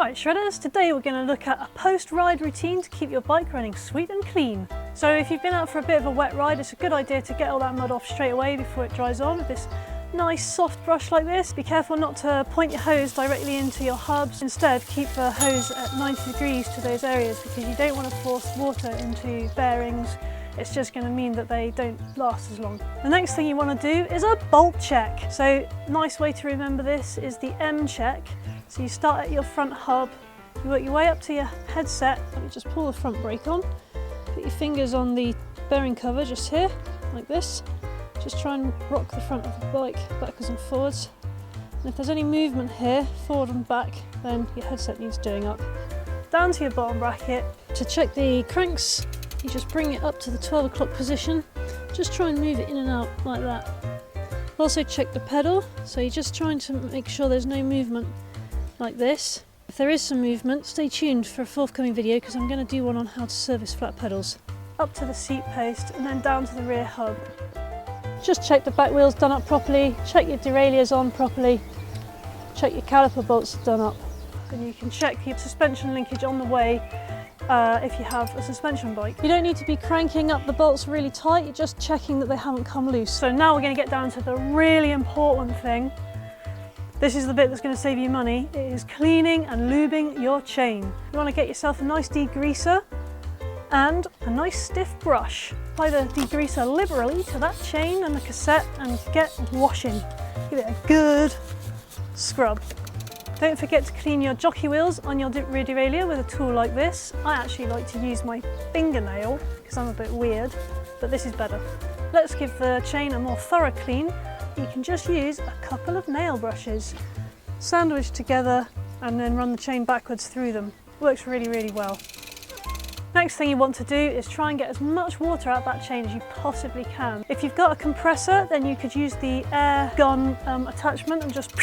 Alright Shredders, today we're going to look at a post-ride routine to keep your bike running sweet and clean. So if you've been out for a bit of a wet ride, it's a good idea to get all that mud off straight away before it dries on with this nice soft brush like this. Be careful not to point your hose directly into your hubs. Instead, keep the hose at 90 degrees to those areas because you don't want to force water into bearings. It's just going to mean that they don't last as long. The next thing you want to do is a bolt check. So nice way to remember this is the M check. So you start at your front hub, you work your way up to your headset, you just pull the front brake on, put your fingers on the bearing cover just here, like this. Just try and rock the front of the bike backwards and forwards. And if there's any movement here, forward and back, then your headset needs doing up. Down to your bottom bracket. To check the cranks, you just bring it up to the 12 o'clock position. Just try and move it in and out like that. Also check the pedal, so you're just trying to make sure there's no movement like this. If there is some movement, stay tuned for a forthcoming video because I'm going to do one on how to service flat pedals. Up to the seat post and then down to the rear hub. Just check the back wheels done up properly, check your derailleurs on properly, check your caliper bolts done up. And you can check your suspension linkage on the way if you have a suspension bike. You don't need to be cranking up the bolts really tight, you're just checking that they haven't come loose. So now we're going to get down to the really important thing. This is the bit that's going to save you money. It is cleaning and lubing your chain. You want to get yourself a nice degreaser and a nice stiff brush. Apply the degreaser liberally to that chain and the cassette and get washing. Give it a good scrub. Don't forget to clean your jockey wheels on your rear derailleur with a tool like this. I actually like to use my fingernail because I'm a bit weird, but this is better. Let's give the chain a more thorough clean. You can just use a couple of nail brushes, sandwiched together and then run the chain backwards through them. Works really, really well. Next thing you want to do is try and get as much water out that chain as you possibly can. If you've got a compressor, then you could use the air gun attachment and just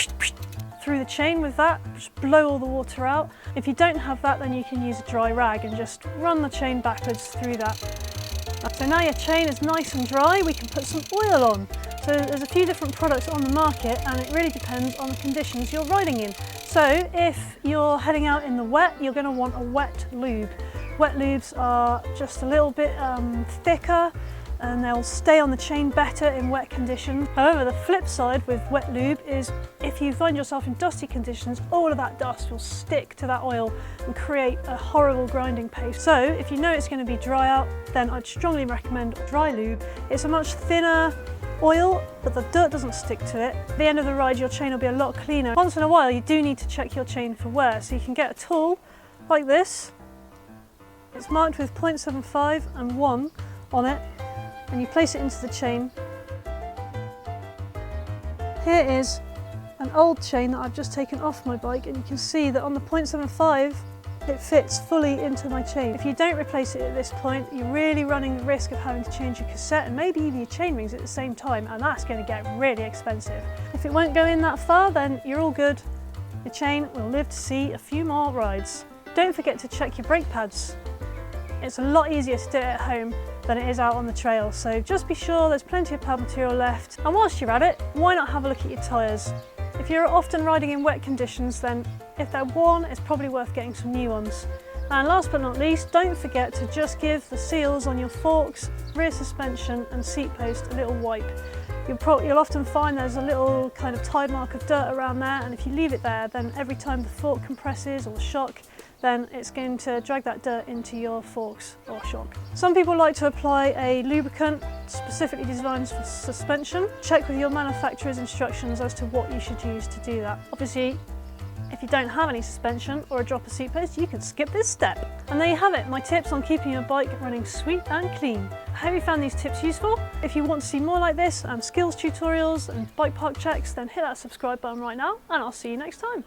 through the chain with that, just blow all the water out. If you don't have that, then you can use a dry rag and just run the chain backwards through that. So now your chain is nice and dry, we can put some oil on. So there's a few different products on the market and it really depends on the conditions you're riding in. So if you're heading out in the wet, you're going to want a wet lube. Wet lubes are just a little bit thicker and they'll stay on the chain better in wet conditions. However, the flip side with wet lube is if you find yourself in dusty conditions, all of that dust will stick to that oil and create a horrible grinding paste. So if you know it's going to be dry out, then I'd strongly recommend dry lube. It's a much thinner oil, but the dirt doesn't stick to it. At the end of the ride, your chain will be a lot cleaner. Once in a while, you do need to check your chain for wear, so you can get a tool like this. It's marked with 0.75 and 1 on it, and you place it into the chain. Here is an old chain that I've just taken off my bike, and you can see that on the 0.75 it fits fully into my chain. If you don't replace it at this point, you're really running the risk of having to change your cassette and maybe even your chain rings at the same time, and that's going to get really expensive. If it won't go in that far, then you're all good. Your chain will live to see a few more rides. Don't forget to check your brake pads. It's a lot easier to do it at home than it is out on the trail, so just be sure there's plenty of pad material left. And whilst you're at it, why not have a look at your tyres? If you're often riding in wet conditions, then if they're worn, it's probably worth getting some new ones. And last but not least, don't forget to just give the seals on your forks, rear suspension and seat post a little wipe. You'll often find there's a little kind of tide mark of dirt around there, and if you leave it there, then every time the fork compresses or the shock, then it's going to drag that dirt into your forks or shock. Some people like to apply a lubricant specifically designed for suspension. Check with your manufacturer's instructions as to what you should use to do that. Obviously, if you don't have any suspension or a dropper seat post, you can skip this step. And there you have it, my tips on keeping your bike running sweet and clean. I hope you found these tips useful. If you want to see more like this and skills tutorials and bike park checks, then hit that subscribe button right now and I'll see you next time.